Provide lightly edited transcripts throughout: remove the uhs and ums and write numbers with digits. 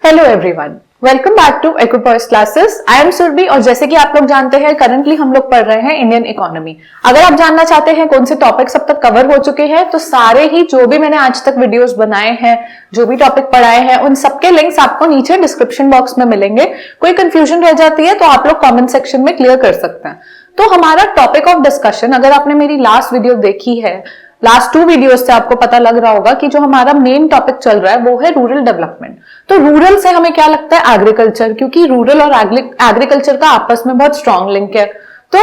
Hello everyone, welcome back to Equipoise classes. I am Surabhi और जैसे कि आप लोग जानते हैं करंटली हम लोग पढ़ रहे हैं इंडियन इकोनॉमी। अगर आप जानना चाहते हैं कौन से टॉपिक्स अब तक कवर हो चुके हैं तो सारे ही जो भी मैंने आज तक वीडियोस बनाए हैं, जो भी टॉपिक पढ़ाए हैं, उन सबके लिंक्स आपको नीचे डिस्क्रिप्शन बॉक्स में मिलेंगे। कोई कंफ्यूजन रह जाती है तो आप लोग कॉमेंट सेक्शन में क्लियर कर सकते हैं। तो हमारा टॉपिक ऑफ डिस्कशन, अगर आपने मेरी लास्ट वीडियो देखी है, लास्ट 2 वीडियोस से आपको पता लग रहा होगा कि जो हमारा मेन टॉपिक चल रहा है वो है रूरल डेवलपमेंट। तो रूरल से हमें क्या लगता है? एग्रीकल्चर, क्योंकि रूरल और एग्रीकल्चर का आपस में बहुत स्ट्रॉन्ग लिंक है। तो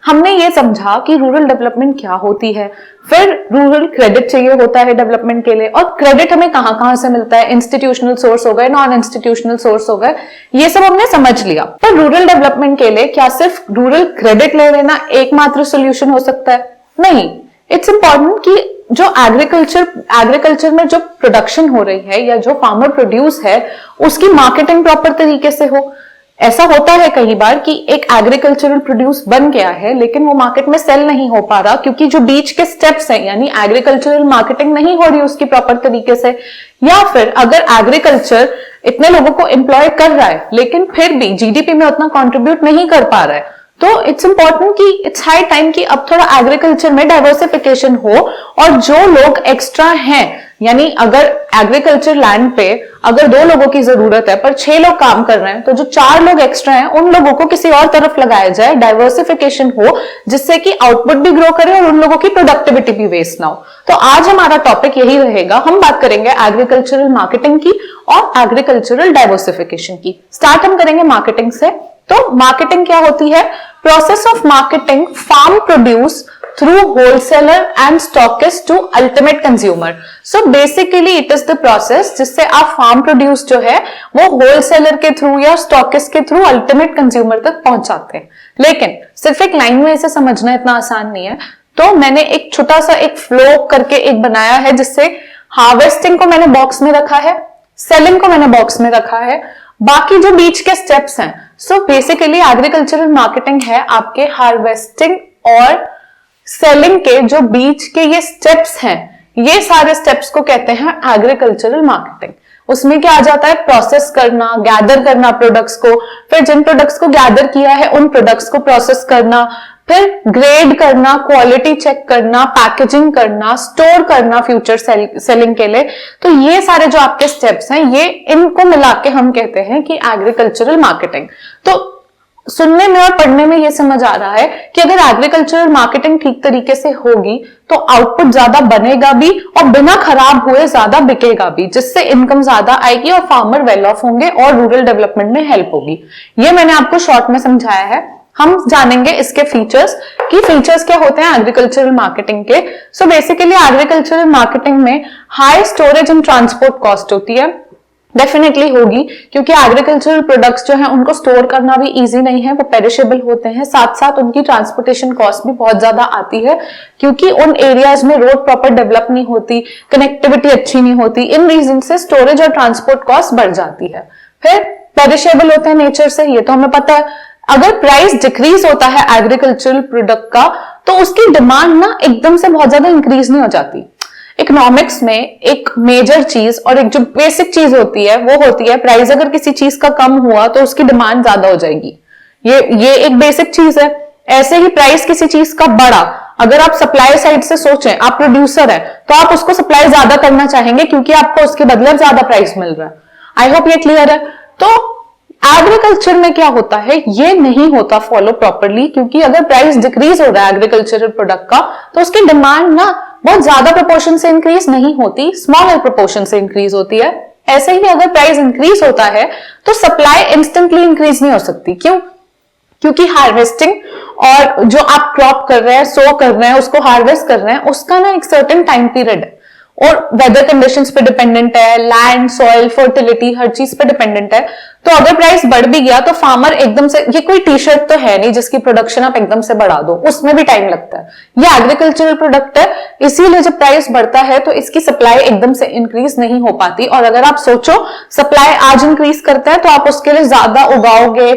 हमने ये समझा कि रूरल डेवलपमेंट क्या होती है, फिर रूरल क्रेडिट चाहिए होता है डेवलपमेंट के लिए, और क्रेडिट हमें कहां कहां से मिलता है, इंस्टीट्यूशनल सोर्स हो गए, नॉन इंस्टीट्यूशनल सोर्स हो गए, ये सब हमने समझ लिया। पर रूरल डेवलपमेंट के लिए क्या सिर्फ रूरल क्रेडिट ले लेना एकमात्र सोल्यूशन हो सकता है? नहीं। इट्स इंपॉर्टेंट कि जो एग्रीकल्चर में जो प्रोडक्शन हो रही है या जो फार्मर प्रोड्यूस है उसकी मार्केटिंग प्रॉपर तरीके से हो। ऐसा होता है कई बार कि एक एग्रीकल्चरल प्रोड्यूस बन गया है लेकिन वो मार्केट में सेल नहीं हो पा रहा क्योंकि जो बीच के स्टेप्स हैं यानी एग्रीकल्चरल मार्केटिंग नहीं हो रही उसकी प्रॉपर तरीके से, या फिर अगर एग्रीकल्चर इतने लोगों को एम्प्लॉय कर रहा है लेकिन फिर भी जीडीपी में उतना कंट्रीब्यूट नहीं कर पा रहा है, तो इट्स इंपॉर्टेंट कि इट्स हाई टाइम कि अब थोड़ा एग्रीकल्चर में डाइवर्सिफिकेशन हो और जो लोग एक्स्ट्रा हैं, यानी अगर एग्रीकल्चर लैंड पे अगर 2 लोगों की जरूरत है पर 6 लोग काम कर रहे हैं तो जो 4 लोग एक्स्ट्रा हैं उन लोगों को किसी और तरफ लगाया जाए, डाइवर्सिफिकेशन हो जिससे कि आउटपुट भी ग्रो करे और उन लोगों की प्रोडक्टिविटी भी वेस्ट ना हो। तो आज हमारा टॉपिक यही रहेगा। हम बात करेंगे एग्रीकल्चरल मार्केटिंग की और एग्रीकल्चरल डाइवर्सिफिकेशन की। स्टार्ट हम करेंगे मार्केटिंग से। तो मार्केटिंग क्या होती है? Process of marketing farm produce through wholesaler and stockist to ultimate consumer. So basically it is the process जिससे आप फार्म प्रोड्यूस जो है वो होलसेलर के थ्रू या स्टॉकिस्ट के थ्रू अल्टीमेट कंज्यूमर तक पहुंचाते हैं। लेकिन सिर्फ एक लाइन में इसे समझना इतना आसान नहीं है, तो मैंने एक छोटा सा एक फ्लो करके एक बनाया है जिससे हार्वेस्टिंग को मैंने बॉक्स में रखा है, सेलिंग को मैंने बॉक्स में रखा है, बाकी जो बीच के स्टेप्स हैं। सो बेसिकली एग्रीकल्चरल मार्केटिंग है आपके हार्वेस्टिंग और सेलिंग के जो बीच के ये स्टेप्स हैं, ये सारे स्टेप्स को कहते हैं एग्रीकल्चरल मार्केटिंग। उसमें क्या आ जाता है? प्रोसेस करना, गैदर करना प्रोडक्ट्स को, फिर जिन प्रोडक्ट्स को गैदर किया है उन प्रोडक्ट्स को प्रोसेस करना, फिर ग्रेड करना, क्वालिटी चेक करना, पैकेजिंग करना, स्टोर करना फ्यूचर सेलिंग के लिए। तो ये सारे जो आपके स्टेप्स हैं ये इनको मिला के हम कहते हैं कि एग्रीकल्चरल मार्केटिंग। तो सुनने में और पढ़ने में ये समझ आ रहा है कि अगर एग्रीकल्चरल मार्केटिंग ठीक तरीके से होगी तो आउटपुट ज्यादा बनेगा भी और बिना खराब हुए ज्यादा बिकेगा भी, जिससे इनकम ज्यादा आएगी और फार्मर वेल ऑफ होंगे और रूरल डेवलपमेंट में हेल्प होगी। ये मैंने आपको शॉर्ट में समझाया है। हम जानेंगे इसके फीचर्स कि फीचर्स क्या होते हैं एग्रीकल्चरल मार्केटिंग के। सो बेसिकली एग्रीकल्चरल मार्केटिंग में high storage and transport cost होती है, डेफिनेटली होगी, क्योंकि एग्रीकल्चरल प्रोडक्ट्स जो हैं उनको स्टोर करना भी इजी नहीं है, वो पेरिशेबल होते हैं, साथ साथ उनकी ट्रांसपोर्टेशन कॉस्ट भी बहुत ज्यादा आती है क्योंकि उन एरियाज में रोड प्रॉपर डेवलप नहीं होती, कनेक्टिविटी अच्छी नहीं होती। इन रीजन से स्टोरेज और ट्रांसपोर्ट कॉस्ट बढ़ जाती है। फिर पेरिशेबल होते हैं नेचर से, ये तो हमें पता है। अगर प्राइस डिक्रीज होता है एग्रीकल्चरल प्रोडक्ट का तो उसकी डिमांड ना एकदम से बहुत ज्यादा इंक्रीज नहीं हो जाती। इकोनॉमिक्स में एक मेजर चीज और एक जो बेसिक चीज होती है वो होती है प्राइस अगर किसी चीज का कम हुआ तो उसकी डिमांड ज्यादा हो जाएगी। ये एक बेसिक चीज है। ऐसे ही प्राइस किसी चीज का बढ़ा, अगर आप सप्लाई साइड से सोचें, आप प्रोड्यूसर है तो आप उसको सप्लाई ज्यादा करना चाहेंगे क्योंकि आपको उसके बदले ज्यादा प्राइस मिल रहा है। आई होप ये क्लियर है। तो एग्रीकल्चर में क्या होता है, ये नहीं होता फॉलो प्रॉपरली, क्योंकि अगर प्राइस डिक्रीज हो रहा है एग्रीकल्चरल प्रोडक्ट का तो उसकी डिमांड ना बहुत ज्यादा प्रोपोर्शन से इंक्रीज नहीं होती, स्मॉलर प्रोपोर्शन से इंक्रीज होती है। ऐसे ही अगर प्राइस इंक्रीज होता है तो सप्लाई इंस्टेंटली इंक्रीज नहीं हो सकती। क्यों? क्योंकि हार्वेस्टिंग और जो आप क्रॉप कर रहे हैं, सो कर रहे हैं, उसको हार्वेस्ट कर रहे हैं, उसका ना एक सर्टेन टाइम पीरियड है और वेदर कंडीशंस पे डिपेंडेंट है, लैंड, सॉइल, फर्टिलिटी, हर चीज पे डिपेंडेंट है। तो अगर प्राइस बढ़ भी गया तो फार्मर एकदम से, ये कोई टी शर्ट तो है नहीं जिसकी प्रोडक्शन आप एकदम से बढ़ा दो, उसमें भी टाइम लगता है। ये एग्रीकल्चरल प्रोडक्ट है, इसीलिए जब प्राइस बढ़ता है तो इसकी सप्लाई एकदम से इंक्रीज नहीं हो पाती। और अगर आप सोचो सप्लाई आज इंक्रीज करता है तो आप उसके लिए ज्यादा उगाओगे,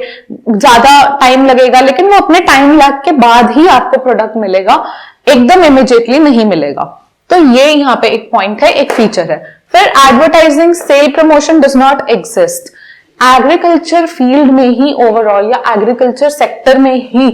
ज्यादा टाइम लगेगा, लेकिन वो अपने टाइम लैग के बाद ही आपको प्रोडक्ट मिलेगा, एकदम इमीडिएटली नहीं मिलेगा। तो ये यहाँ पे एक पॉइंट है, एक फीचर है। फिर advertising, sale promotion does not exist. Agriculture field में ही ओवरऑल या एग्रीकल्चर सेक्टर में ही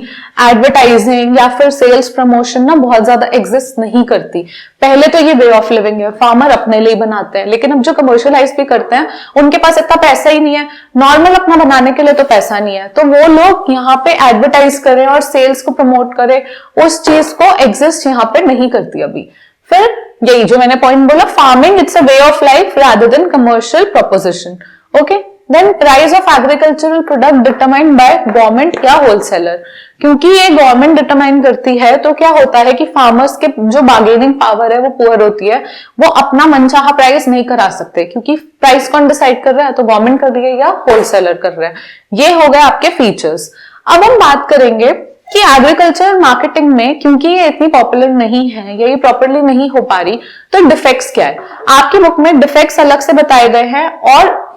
एडवर्टाइजिंग या फिर सेल्स प्रमोशन ना बहुत ज्यादा एग्जिस्ट नहीं करती। पहले तो ये वे ऑफ लिविंग है, फार्मर अपने लिए बनाते हैं, लेकिन अब जो कमर्शियलाइज भी करते हैं उनके पास इतना पैसा ही नहीं है, नॉर्मल अपना बनाने के लिए तो पैसा नहीं है, तो वो लोग यहाँ पे एडवर्टाइज करें और सेल्स को प्रमोट करें, उस चीज को एग्जिस्ट यहाँ पे नहीं करती अभी। फिर यही जो मैंने पॉइंट बोला, farming it's a way of life rather than commercial proposition. Okay, then price of agricultural product determined by government या होलसेलर। क्योंकि ये गवर्नमेंट डिटरमाइन करती है तो क्या होता है कि फार्मर्स के जो बार्गेनिंग पावर है वो पुअर होती है, वो अपना मनचाहा प्राइस नहीं करा सकते, क्योंकि प्राइस कौन डिसाइड कर रहा है, तो गवर्नमेंट कर रही है या होलसेलर कर रहा है। ये हो गए आपके फीचर्स। अब हम बात करेंगे कि एग्रीकल्चर मार्केटिंग में क्योंकि ये इतनी पॉपुलर नहीं है या ये प्रॉपरली नहीं हो पा रही, तो डिफेक्ट्स क्या है। आपकी बुक में डिफेक्ट्स अलग से बताए गए हैं और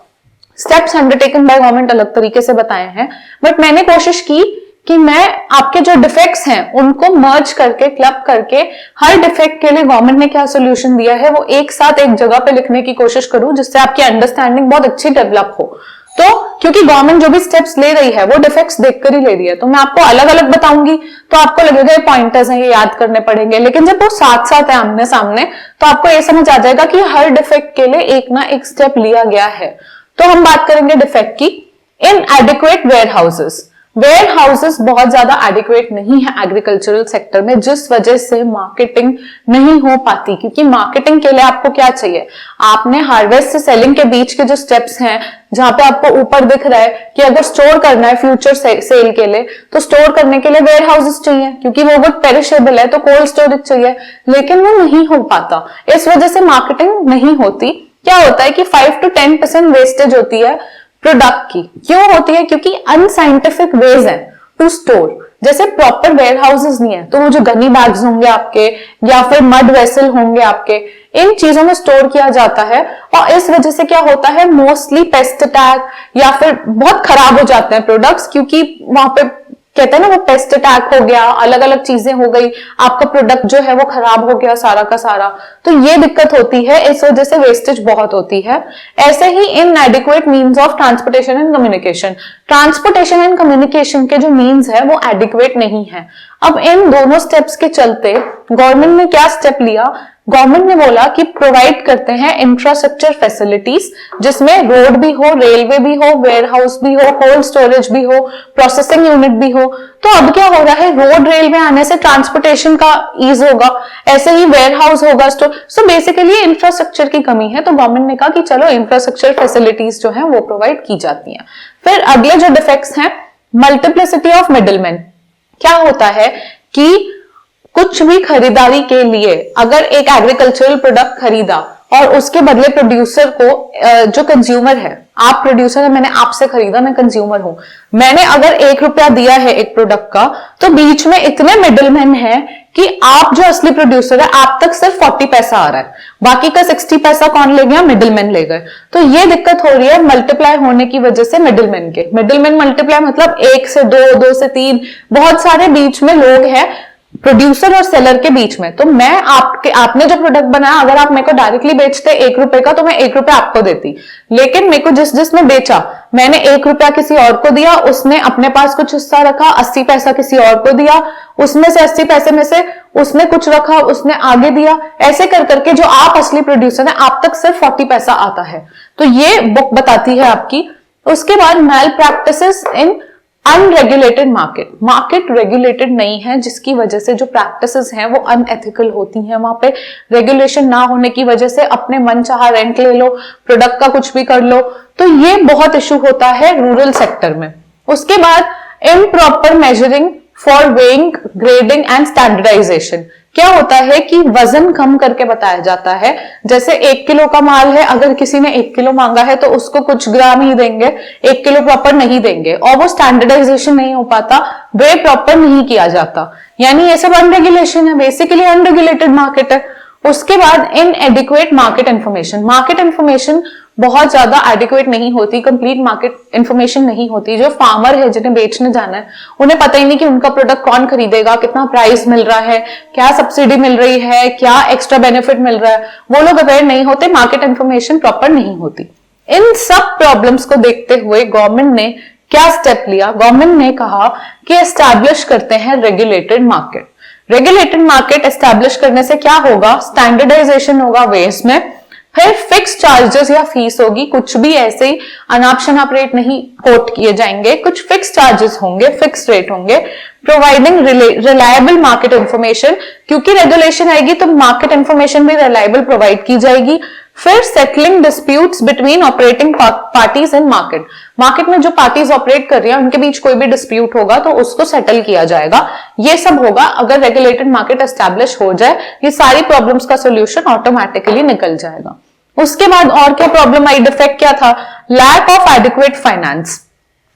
स्टेप्स अंडरटेकन बाय गवर्नमेंट अलग तरीके से बताए हैं, बट मैंने कोशिश की कि मैं आपके जो डिफेक्ट्स हैं उनको मर्ज करके, क्लब करके, हर डिफेक्ट के लिए गवर्नमेंट ने क्या सोल्यूशन दिया है वो एक साथ एक जगह पे लिखने की कोशिश करूं, जिससे आपकी अंडरस्टैंडिंग बहुत अच्छी डेवलप हो। तो क्योंकि गवर्नमेंट जो भी स्टेप्स ले रही है वो डिफेक्ट्स देखकर ही ले रही है, तो मैं आपको अलग अलग बताऊंगी तो आपको लगेगा ये पॉइंटर्स हैं, ये याद करने पड़ेंगे, लेकिन जब वो साथ साथ है आमने सामने तो आपको ये समझ आ जाएगा कि हर डिफेक्ट के लिए एक ना एक स्टेप लिया गया है। तो हम बात करेंगे डिफेक्ट की। Inadequate warehouses. Warehouses बहुत ज्यादा एडिक्वेट नहीं है एग्रीकल्चरल सेक्टर में, जिस वजह से मार्केटिंग नहीं हो पाती। क्योंकि मार्केटिंग के लिए आपको क्या चाहिए, आपने हार्वेस्ट से सेलिंग के बीच के जो स्टेप्स हैं, जहां पे आपको ऊपर दिख रहा है कि अगर स्टोर करना है फ्यूचर सेल के लिए, तो स्टोर करने के लिए वेयर हाउसेस चाहिए, क्योंकि वो वुड पेरिशेबल है, तो कोल्ड स्टोरेज चाहिए, लेकिन वो नहीं हो पाता। इस वजह से मार्केटिंग नहीं होती। क्या होता है कि 5 to 10% वेस्टेज होती है प्रोडक्ट की। क्यों होती है, क्योंकि अनसाइंटिफिक वेज है टू स्टोर। जैसे प्रॉपर वेयर हाउसेस नहीं है, तो वो जो गनी बैग्स होंगे आपके या फिर मड वेसल होंगे आपके, इन चीजों में स्टोर किया जाता है, और इस वजह से क्या होता है, मोस्टली पेस्ट अटैक या फिर बहुत खराब हो जाते हैं प्रोडक्ट्स, क्योंकि वहां पे कहते हैं ना वो पेस्ट अटैक हो गया, अलग अलग चीजें हो गई, आपका प्रोडक्ट जो है वो खराब हो गया सारा का सारा। तो ये दिक्कत होती है, इस वजह से वेस्टेज बहुत होती है। ऐसे ही inadequate means of transportation and communication. Transportation and communication के जो मीन्स है वो एडिक्वेट नहीं है। अब इन दोनों स्टेप्स के चलते गवर्नमेंट ने क्या स्टेप लिया, गवर्नमेंट ने बोला कि प्रोवाइड करते हैं इंफ्रास्ट्रक्चर फैसिलिटीज, जिसमें रोड भी हो, रेलवे भी हो, वेयर हाउस भी हो, कोल्ड स्टोरेज भी हो, प्रोसेसिंग यूनिट भी हो। तो अब क्या हो रहा है, रोड रेलवे आने से ट्रांसपोर्टेशन का ईज होगा, ऐसे ही वेयर हाउस होगा, स्टोर। सो बेसिकली इंफ्रास्ट्रक्चर की कमी है, तो गवर्नमेंट ने कहा कि चलो इंफ्रास्ट्रक्चर फैसिलिटीज जो है वो प्रोवाइड की जाती हैं। फिर अगले जो डिफेक्ट्स हैं, मल्टीप्लिसिटी ऑफ मिडलमैन। क्या होता है कि कुछ भी खरीदारी के लिए अगर एक एग्रीकल्चरल प्रोडक्ट खरीदा और उसके बदले प्रोड्यूसर को, जो कंज्यूमर है, आप प्रोड्यूसर है, मैंने आपसे खरीदा, मैं कंज्यूमर हूं, मैंने अगर 1 रुपया दिया है एक प्रोडक्ट का, तो बीच में इतने मिडलमैन हैं कि आप जो असली प्रोड्यूसर है आप तक सिर्फ 40 पैसा आ रहा है, बाकी का 60 पैसा कौन ले गया, मिडलमैन ले गए। तो ये दिक्कत हो रही है मल्टीप्लाई होने की वजह से मिडलमैन के। मिडलमैन मल्टीप्लाई मतलब 1 से 2, 2 से 3, बहुत सारे बीच में लोग हैं प्रोड्यूसर और सेलर के बीच में। तो मैं आपने जो प्रोडक्ट बनाया, अगर आप मेरे को डायरेक्टली बेचते 1 रुपए का, तो मैं 1 रुपया आपको देती, लेकिन मेरे को जिसने बेचा, मैंने 1 रुपया किसी और को दिया, उसने अपने पास कुछ हिस्सा रखा, 80 पैसा किसी और को दिया, उसमें से 80 पैसे में से उसने कुछ रखा, उसने आगे दिया, ऐसे कर करके जो आप असली प्रोड्यूसर है आप तक सिर्फ 40 पैसा आता है। तो ये बुक बताती है आपकी। उसके बाद malpractices in unregulated market. Market regulated नहीं है, जिसकी वजह से जो प्रैक्टिसेस हैं वो अनएथिकल होती हैं। वहां पे रेगुलेशन ना होने की वजह से अपने मन चाहा रेंट ले लो, प्रोडक्ट का कुछ भी कर लो, तो ये बहुत इशू होता है रूरल सेक्टर में। उसके बाद improper measuring for weighing, grading and standardisation. क्या होता है कि वजन कम करके बताया जाता है। जैसे 1 किलो का माल है, अगर किसी ने 1 किलो मांगा है तो उसको कुछ ग्राम ही देंगे, 1 किलो प्रॉपर नहीं देंगे, और वो स्टैंडर्डाइजेशन नहीं हो पाता, वे प्रॉपर नहीं किया जाता। यानी ये सब अनरेगुलेशन है, बेसिकली अनरेगुलेटेड मार्केट है। उसके बाद इनएडिक्वेट मार्केट इंफॉर्मेशन। मार्केट इंफॉर्मेशन बहुत ज्यादा एडिक्वेट नहीं होती, कंप्लीट मार्केट इंफॉर्मेशन नहीं होती। जो फार्मर है जिन्हें बेचने जाना है उन्हें पता ही नहीं कि उनका प्रोडक्ट कौन खरीदेगा, कितना प्राइस मिल रहा है, क्या सब्सिडी मिल रही है, क्या एक्स्ट्रा बेनिफिट मिल रहा है, वो लोग अवेयर नहीं होते, मार्केट इंफॉर्मेशन प्रॉपर नहीं होती। इन सब प्रॉब्लम्स को देखते हुए गवर्नमेंट ने क्या स्टेप लिया? गवर्नमेंट ने कहा कि एस्टैब्लिश करते हैं regulated market. Regulated market establish करने से क्या होगा? स्टैंडर्डाइजेशन होगा वेज में, फिर फिक्स चार्जेस या फीस होगी, कुछ भी ऐसे ही अनाप शनाप रेट नहीं कोट किए जाएंगे, कुछ फिक्स चार्जेस होंगे, फिक्स रेट होंगे। प्रोवाइडिंग रिलायबल मार्केट इंफॉर्मेशन, क्योंकि रेगुलेशन आएगी तो मार्केट इंफॉर्मेशन भी रिलायबल प्रोवाइड की जाएगी। फिर settling disputes between operating parties in market, market में जो पार्टीज ऑपरेट कर रही है उनके बीच कोई भी डिस्प्यूट होगा तो उसको सेटल किया जाएगा। ये सब होगा अगर रेगुलेटेड मार्केट एस्टैब्लिश हो जाए, ये सारी प्रॉब्लम्स का सोल्यूशन ऑटोमेटिकली निकल जाएगा। उसके बाद और क्या प्रॉब्लम आई? डिफेक्ट क्या था? Lack of adequate finance.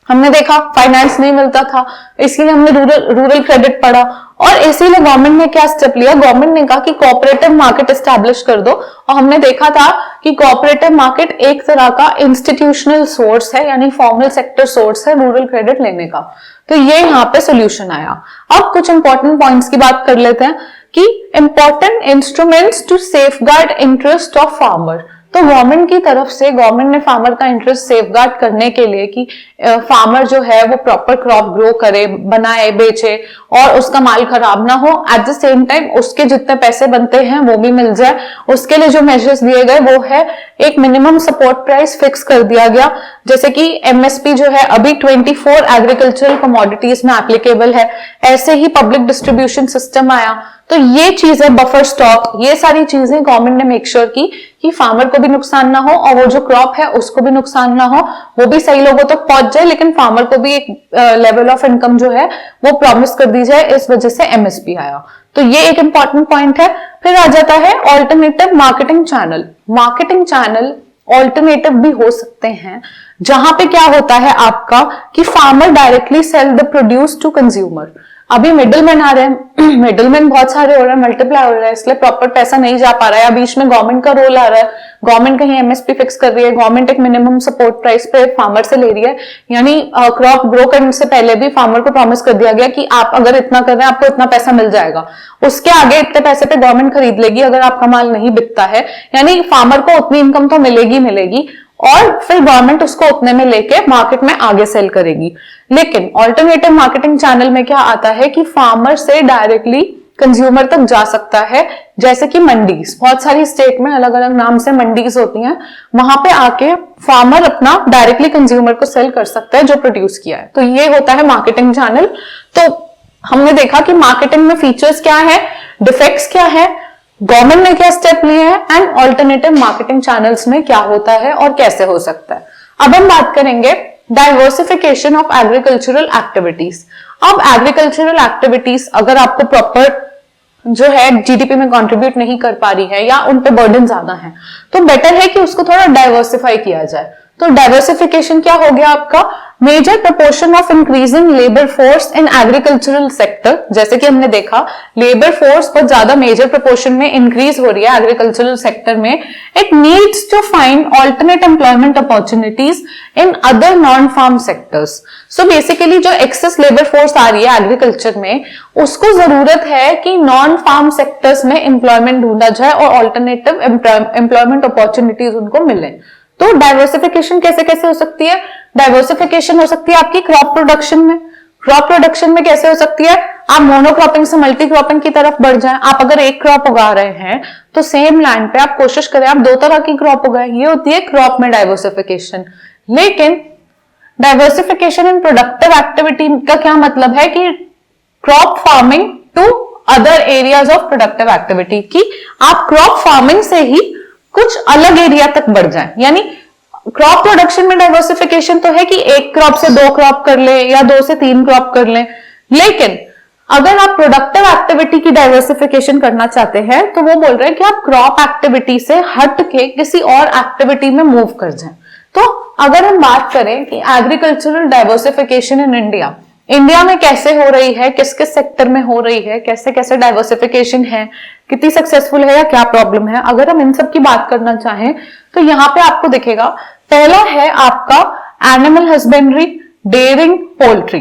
हमने देखा फाइनेंस नहीं मिलता था, इसीलिए हमने रूरल क्रेडिट पढ़ा, और इसीलिए गवर्नमेंट ने क्या स्टेप लिया? गवर्नमेंट ने कहा कि कोऑपरेटिव मार्केट एस्टैब्लिश कर दो। और हमने देखा था कि कोऑपरेटिव मार्केट एक तरह का इंस्टीट्यूशनल सोर्स है, यानी फॉर्मल सेक्टर सोर्स है रूरल क्रेडिट लेने का। तो ये यहाँ पे सोल्यूशन आया। अब कुछ इंपॉर्टेंट पॉइंट्स की बात कर लेते हैं कि important instruments to safeguard interest of farmer. तो गवर्नमेंट की तरफ से गवर्नमेंट ने फार्मर का इंटरेस्ट सेफगार्ड करने के लिए कि फार्मर जो है वो प्रॉपर क्रॉप ग्रो करे, बनाए, बेचे और उसका माल खराब ना हो, एट द सेम टाइम उसके जितने पैसे बनते हैं वो भी मिल जाए, उसके लिए जो मेजर्स दिए गए वो है एक मिनिमम सपोर्ट प्राइस फिक्स कर दिया गया। जैसे कि एमएसपी जो है अभी 24 एग्रीकल्चरल कमोडिटीज में एप्लीकेबल है, ऐसे ही पब्लिक डिस्ट्रीब्यूशन सिस्टम आया। तो ये चीजें, बफर स्टॉक, ये सारी चीजें गवर्नमेंट ने मेक श्योर की कि फार्मर को भी नुकसान ना हो और वो जो क्रॉप है उसको भी नुकसान ना हो, वो भी सही लोगों तक पहुंच जाए, लेकिन फार्मर को भी एक लेवल ऑफ इनकम जो है वो प्रॉमिस कर दी जाए। इस वजह से एमएसपी आया। तो ये एक इंपॉर्टेंट पॉइंट है। फिर आ जाता है alternative marketing channel. Marketing channel alternative भी हो सकते हैं, जहां पे क्या होता है आपका कि farmer directly sell the produce to consumer. अभी मिडलमैन आ रहे हैं, मिडलमैन बहुत सारे हो रहे हैं, मल्टीप्लाई हो रहा है, इसलिए प्रॉपर पैसा नहीं जा पा रहा है, या बीच में गवर्नमेंट का रोल आ रहा है, गवर्नमेंट कहीं एमएसपी फिक्स कर रही है, गवर्नमेंट एक मिनिमम सपोर्ट प्राइस पे फार्मर से ले रही है, यानी क्रॉप ग्रो करने से पहले भी फार्मर को प्रॉमिस कर दिया गया कि आप अगर इतना कर रहे हैं आपको इतना पैसा मिल जाएगा, उसके आगे इतने पैसे पे गवर्नमेंट खरीद लेगी अगर आपका माल नहीं बिकता है, यानी फार्मर को उतनी इनकम तो मिलेगी मिलेगी, और फिर गवर्नमेंट उसको उतने में लेके मार्केट में आगे सेल करेगी। लेकिन ऑल्टरनेटिव मार्केटिंग चैनल में क्या आता है कि फार्मर से डायरेक्टली कंज्यूमर तक जा सकता है, जैसे कि मंडीज, बहुत सारी स्टेट में अलग अलग नाम से मंडीज होती हैं, वहां पे आके फार्मर अपना डायरेक्टली कंज्यूमर को सेल कर सकता है जो प्रोड्यूस किया है। तो ये होता है मार्केटिंग चैनल। तो हमने देखा कि मार्केटिंग में फीचर्स क्या है, डिफेक्ट्स क्या है, गवर्नमेंट ने क्या स्टेप लिए हैं, एंड ऑल्टरनेटिव मार्केटिंग चैनल्स में क्या होता है और कैसे हो सकता है। अब हम बात करेंगे डाइवर्सिफिकेशन ऑफ एग्रीकल्चरल एक्टिविटीज। अब एग्रीकल्चरल एक्टिविटीज अगर आपको प्रॉपर जो है जीडीपी में कंट्रीब्यूट नहीं कर पा रही है या उन पे बर्डन ज्यादा है, तो बेटर है कि उसको थोड़ा डाइवर्सिफाई किया जाए। तो डाइवर्सिफिकेशन क्या हो गया आपका? Major proportion of increasing labour force in agricultural sector. जैसे कि हमने देखा लेबर फोर्स बहुत ज्यादा मेजर प्रपोर्शन में इंक्रीज हो रही है एग्रीकल्चरल सेक्टर में। It needs to find alternate employment opportunities in other non farm sectors. So basically जो एक्सेस लेबर फोर्स आ रही है एग्रीकल्चर में, उसको जरूरत है कि नॉन फार्म सेक्टर्स में एम्प्लॉयमेंट ढूंढा जाए और ऑल्टरनेटिव एम्प्लॉयमेंट अपॉर्चुनिटीज उनको मिले। तो डाइवर्सिफिकेशन कैसे कैसे हो सकती है? डाइवर्सिफिकेशन हो सकती है आपकी क्रॉप प्रोडक्शन में। क्रॉप प्रोडक्शन में कैसे हो सकती है? आप मोनोक्रॉपिंग से मल्टी क्रॉपिंग की तरफ बढ़ जाएं। आप अगर एक क्रॉप उगा रहे हैं तो सेम लैंड पे आप कोशिश करें आप 2 तरह की क्रॉप उगाएं, ये होती है क्रॉप में डाइवर्सिफिकेशन। लेकिन डाइवर्सिफिकेशन इन प्रोडक्टिव एक्टिविटी का क्या मतलब है कि crop farming to other areas of productive activity, कि आप क्रॉप फार्मिंग से ही कुछ अलग एरिया तक बढ़ जाएं। यानी क्रॉप प्रोडक्शन में डाइवर्सिफिकेशन तो है कि एक क्रॉप से 2 क्रॉप कर ले या 2 से 3 क्रॉप कर ले, लेकिन अगर आप प्रोडक्टिव एक्टिविटी की डाइवर्सिफिकेशन करना चाहते हैं तो वो बोल रहे हैं कि आप क्रॉप एक्टिविटी से हट के किसी और एक्टिविटी में मूव कर जाएं। तो अगर हम बात करें कि agricultural diversification in India, India में कैसे हो रही है, किस किस सेक्टर में हो रही है, कैसे कैसे डाइवर्सिफिकेशन है, कितनी सक्सेसफुल है या क्या प्रॉब्लम है, अगर हम इन सब की बात करना चाहें तो यहाँ पे आपको दिखेगा पहला है आपका एनिमल हस्बेंड्री, डेयरिंग, पोल्ट्री।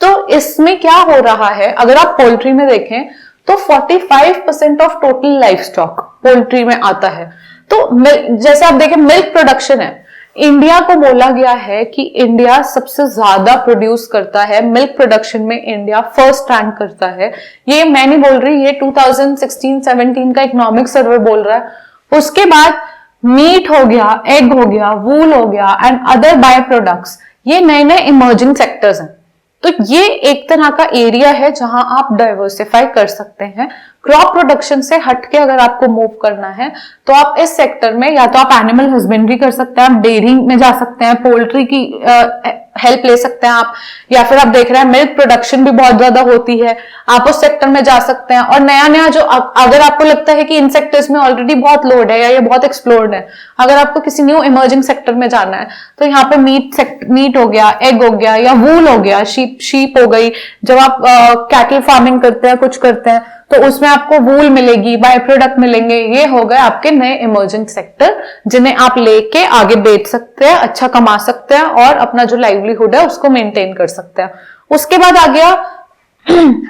तो इसमें क्या हो रहा है, अगर आप पोल्ट्री में देखें तो 45% of total life stock poultry में आता है। तो जैसे आप देखें मिल्क प्रोडक्शन है, इंडिया को बोला गया है कि इंडिया सबसे ज्यादा प्रोड्यूस करता है, मिल्क प्रोडक्शन में इंडिया फर्स्ट रैंक करता है। ये मैं नहीं बोल रही, ये 2016-17 का इकोनॉमिक सर्वे बोल रहा है। उसके बाद मीट हो गया, एग हो गया, वूल हो गया एंड अदर बाय प्रोडक्ट्स, ये नए नए इमर्जिंग सेक्टर्स हैं। तो ये एक तरह का एरिया है जहां आप डाइवर्सिफाई कर सकते हैं। क्रॉप प्रोडक्शन से हटके अगर आपको मूव करना है तो आप इस सेक्टर में या तो आप एनिमल हस्बेंड्री कर सकते हैं, आप डेयरिंग में जा सकते हैं, पोल्ट्री की हेल्प ले सकते हैं आप, या फिर आप देख रहे हैं मिल्क प्रोडक्शन भी बहुत ज्यादा होती है, आप उस सेक्टर में जा सकते हैं। और नया नया जो अगर आपको लगता है कि इन सेक्टर्स में ऑलरेडी बहुत लोड है या ये बहुत एक्सप्लोर्ड है, अगर आपको किसी न्यू इमर्जिंग सेक्टर में जाना है तो यहाँ पे मीट हो गया, एग हो गया या वूल हो गया, शीप हो गई। जब आप कैटल फार्मिंग करते हैं, कुछ करते हैं तो उसमें आपको वूल मिलेगी, बाय प्रोडक्ट मिलेंगे। ये हो गए आपके नए इमर्जिंग सेक्टर जिन्हें आप लेके आगे बेच सकते हैं, अच्छा कमा सकते हैं और अपना जो लाइवलीहुड है उसको मेंटेन कर सकते हैं। उसके बाद आ गया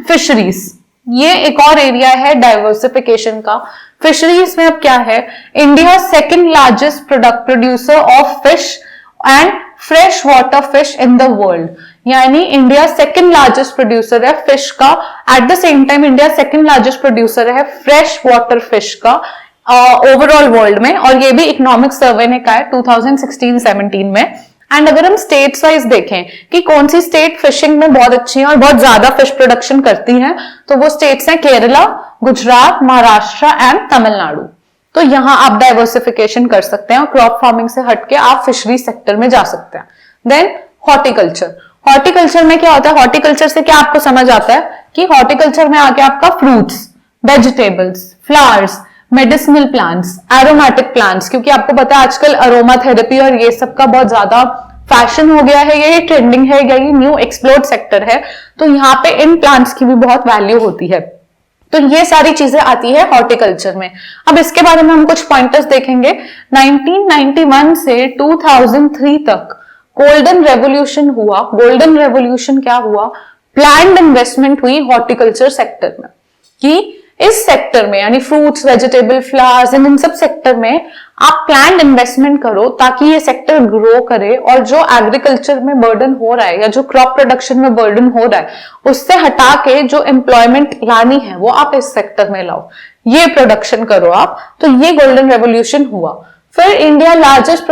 फिशरीज, ये एक और एरिया है डाइवर्सिफिकेशन का। फिशरीज में अब क्या है, India second largest producer of fish and fresh water fish in the world, यानी इंडिया सेकेंड लार्जेस्ट प्रोड्यूसर है फिश का। At the same time India second largest producer है फ्रेश वाटर फिश का ओवरऑल वर्ल्ड में, और ये भी economic survey ने कहा है 2016-17 में। एंड अगर हम स्टेट्स वाइज देखें कि कौन सी स्टेट फिशिंग में बहुत अच्छी है और बहुत ज्यादा फिश प्रोडक्शन करती हैं, तो वो स्टेट्स हैं केरला, गुजरात, महाराष्ट्र एंड तमिलनाडु। तो यहां आप डाइवर्सिफिकेशन कर सकते हैं और क्रॉप फार्मिंग से हटके आप फिशरी सेक्टर में जा सकते हैं। देन हॉर्टिकल्चर, हॉर्टिकल्चर में क्या होता है, हॉर्टिकल्चर से क्या आपको समझ आता है कि हॉर्टिकल्चर में आके आपका fruits, vegetables, flowers, medicinal plants, aromatic plants, क्योंकि आपको पता है आजकल अरोमा थेरेपी और ये सब का बहुत ज्यादा फैशन हो गया है, ये ट्रेंडिंग है या ये न्यू एक्सप्लोर्ड सेक्टर है, तो यहाँ पे इन प्लांट्स की भी बहुत वैल्यू होती है। तो ये सारी चीजें आती है हॉर्टिकल्चर में। अब इसके बारे में हम कुछ पॉइंटर्स देखेंगे। 1991 से 2003 तक गोल्डन रेवोल्यूशन हुआ। गोल्डन रेवोल्यूशन क्या हुआ, प्लान्ड इन्वेस्टमेंट हुई हॉर्टिकल्चर सेक्टर में, कि इस सेक्टर में यानी फ्रूट्स, वेजिटेबल, फ्लावर्स, इन सब सेक्टर में आप प्लान्ड इन्वेस्टमेंट करो ताकि ये सेक्टर ग्रो करे और जो एग्रीकल्चर में बर्डन हो रहा है या जो क्रॉप प्रोडक्शन में बर्डन हो रहा है उससे हटा के जो एम्प्लॉयमेंट लानी है वो आप इस सेक्टर में लाओ, ये प्रोडक्शन करो आप। तो ये गोल्डन रेवोल्यूशन हुआ। फिर इंडिया लार्जेस्ट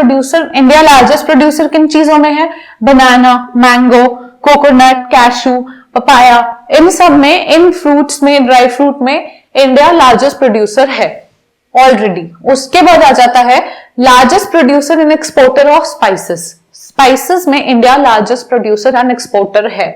प्रोड्यूसर किन चीजों में है, banana, mango, coconut, cashew, papaya, इन सब में, इन फ्रूट्स में, ड्राई फ्रूट में इंडिया लार्जेस्ट प्रोड्यूसर है ऑलरेडी। उसके बाद आ जाता है largest producer and exporter of spices. Spices में India largest producer and exporter है।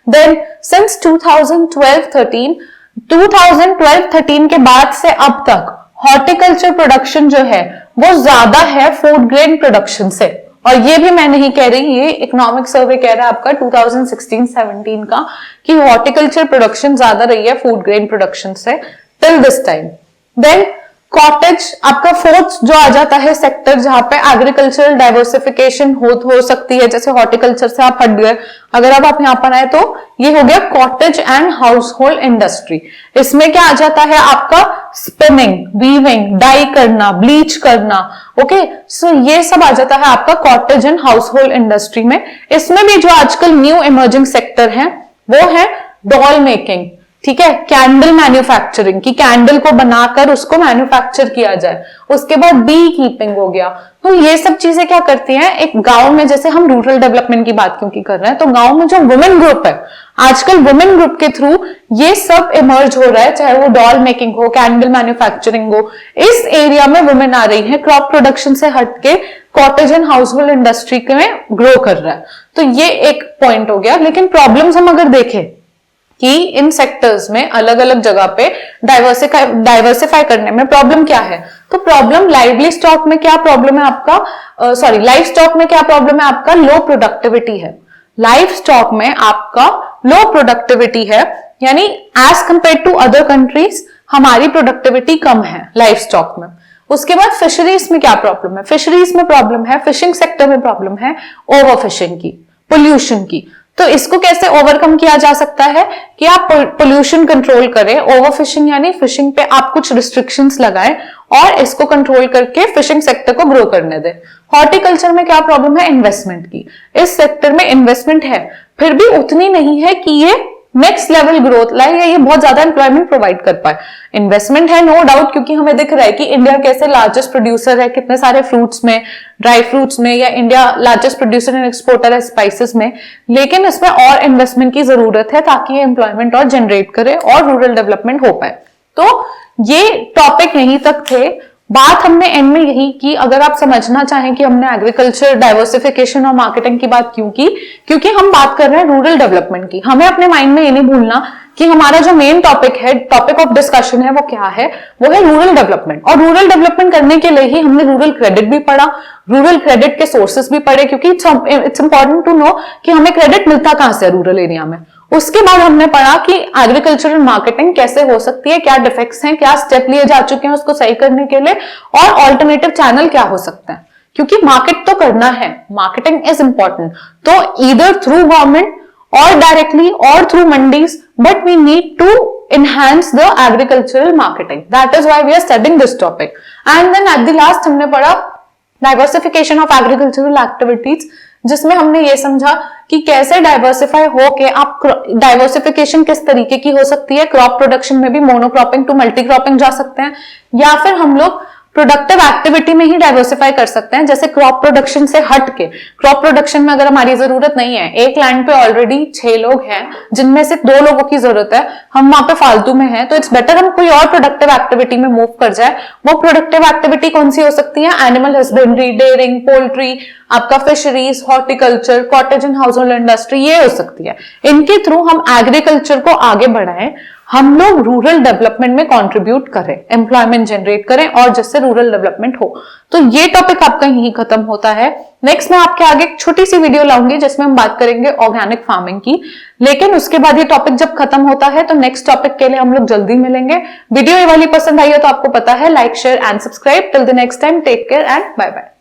देन सिंस 2012-13 के बाद से अब तक हॉर्टिकल्चर प्रोडक्शन जो है वो ज्यादा है फूड ग्रेन प्रोडक्शन से। और ये भी मैं नहीं कह रही, ये इकोनॉमिक सर्वे कह रहा है आपका 2016-17 का कि हॉर्टिकल्चर प्रोडक्शन ज्यादा रही है फूड ग्रेन प्रोडक्शन से till this time. Then cottage आपका फोर्थ जो आ जाता है सेक्टर जहां पे एग्रीकल्चरल डाइवर्सिफिकेशन हो सकती है, जैसे हॉर्टिकल्चर से आप हट गए, अगर अब आप यहाँ पर आए तो ये हो गया cottage and house hold industry. इसमें क्या आ जाता है आपका स्पिनिंग, वीविंग, डाई करना, ब्लीच करना, ओके। सो ये सब आ जाता है आपका cottage and house hold industry में। इसमें भी जो आजकल न्यू इमर्जिंग सेक्टर है वो है डॉल मेकिंग, ठीक है, कैंडल मैन्युफैक्चरिंग, की कैंडल को बनाकर उसको मैन्युफैक्चर किया जाए। उसके बाद बी कीपिंग हो गया। तो ये सब चीजें क्या करती हैं, एक गांव में, जैसे हम रूरल डेवलपमेंट की बात क्योंकि कर रहे हैं, तो गांव में जो वुमेन ग्रुप है, आजकल वुमेन ग्रुप के थ्रू ये सब इमर्ज हो रहा है, चाहे वो डॉल मेकिंग हो, कैंडल मैन्युफैक्चरिंग हो, इस एरिया में वुमेन आ रही है, क्रॉप प्रोडक्शन से हटके cottage and house hold industry में ग्रो कर रहा है। तो ये एक पॉइंट हो गया। लेकिन प्रॉब्लम्स हम अगर देखें कि इन सेक्टर्स में अलग अलग जगह पे डाइवर्सिफाई करने में प्रॉब्लम क्या है, तो प्रॉब्लम लाइवली स्टॉक में क्या प्रॉब्लम है आपका, लाइव स्टॉक में क्या प्रॉब्लम है आपका, लो प्रोडक्टिविटी है। लाइफ स्टॉक में आपका लो प्रोडक्टिविटी है, यानी as compare to other countries हमारी प्रोडक्टिविटी कम है लाइफ स्टॉक में। उसके बाद फिशरीज में क्या प्रॉब्लम है? फिशरीज में प्रॉब्लम है, फिशिंग सेक्टर में प्रॉब्लम है ओवर फिशिंग की, पोल्यूशन की। तो इसको कैसे ओवरकम किया जा सकता है कि आप पोल्यूशन कंट्रोल करें, ओवर फिशिंग यानी फिशिंग पे आप कुछ रिस्ट्रिक्शंस लगाएं और इसको कंट्रोल करके फिशिंग सेक्टर को ग्रो करने दें। हॉर्टिकल्चर में क्या प्रॉब्लम है? इन्वेस्टमेंट की। इस सेक्टर में इन्वेस्टमेंट है, फिर भी उतनी नहीं है कि ये नेक्स्ट लेवल ग्रोथ लाए या ये बहुत ज्यादा एम्प्लॉयमेंट प्रोवाइड कर पाए। इन्वेस्टमेंट है नो डाउट, क्योंकि हमें दिख रहा है कि इंडिया कैसे लार्जेस्ट प्रोड्यूसर है कितने सारे फ्रूट्स में, ड्राई फ्रूट्स में, या India largest producer and exporter है स्पाइसेस में। लेकिन इसमें और इन्वेस्टमेंट की जरूरत है ताकि ये एम्प्लॉयमेंट और जनरेट करे और रूरल डेवलपमेंट हो पाए। तो ये टॉपिक यहीं तक थे। बात हमने एंड में यही की, अगर आप समझना चाहें कि हमने एग्रीकल्चर डाइवर्सिफिकेशन और मार्केटिंग की बात क्यों की, क्योंकि हम बात कर रहे हैं रूरल डेवलपमेंट की। हमें अपने माइंड में ये नहीं भूलना कि हमारा जो मेन टॉपिक है, टॉपिक ऑफ डिस्कशन है, वो क्या है? वो है रूरल डेवलपमेंट। और रूरल डेवलपमेंट करने के लिए ही हमने रूरल क्रेडिट भी पढ़ा, रूरल क्रेडिट के सोर्सेस भी पढ़े, क्योंकि इट्स इंपॉर्टेंट टू नो कि हमें क्रेडिट मिलता कहां से रूरल एरिया में। उसके बाद हमने पढ़ा कि एग्रीकल्चरल मार्केटिंग कैसे हो सकती है, क्या डिफेक्ट्स हैं, क्या स्टेप लिए जा चुके हैं उसको सही करने के लिए, और ऑल्टरनेटिव चैनल क्या हो सकते हैं। क्योंकि मार्केट तो करना है, मार्केटिंग इज इंपॉर्टेंट। तो either through government or directly or through mandis, but we need to enhance the agricultural marketing. That is why we are studying this topic. And then at the last हमने पढ़ा diversification of agricultural activities, जिसमें हमने ये समझा कि कैसे diversify हो के आप, डाइवर्सिफिकेशन किस तरीके की हो सकती है। क्रॉप प्रोडक्शन में भी मोनोक्रॉपिंग टू मल्टी क्रॉपिंग जा सकते हैं, या फिर हम लोग प्रोडक्टिव एक्टिविटी में ही डाइवर्सिफाई कर सकते हैं। जैसे क्रॉप प्रोडक्शन से हट के, क्रॉप प्रोडक्शन में अगर हमारी जरूरत नहीं है, एक लैंड पे ऑलरेडी 6 लोग हैं जिनमें से 2 लोगों की जरूरत है, हम वहां पे फालतू में हैं, तो इट्स बेटर हम कोई और प्रोडक्टिव एक्टिविटी में मूव कर जाए। वो प्रोडक्टिव एक्टिविटी कौन सी हो सकती है? एनिमल हस्बेंड्री, डेयरिंग, पोल्ट्री, आपका fisheries, horticulture, cottage and house hold industry, ये हो सकती है। इनके थ्रू हम एग्रीकल्चर को आगे बढ़ाएं, हम लोग रूरल डेवलपमेंट में कंट्रीब्यूट करें, एम्प्लॉयमेंट जनरेट करें, और जिससे रूरल डेवलपमेंट हो। तो ये टॉपिक आपका यही खत्म होता है। नेक्स्ट मैं आपके आगे एक छोटी सी वीडियो लाऊंगी जिसमें हम बात करेंगे ऑर्गेनिक फार्मिंग की। लेकिन उसके बाद ये टॉपिक जब खत्म होता है तो नेक्स्ट टॉपिक के लिए हम लोग जल्दी मिलेंगे। वीडियो ये वाली पसंद आई है तो आपको पता है, like, share and subscribe. Till the next time, take care and bye bye.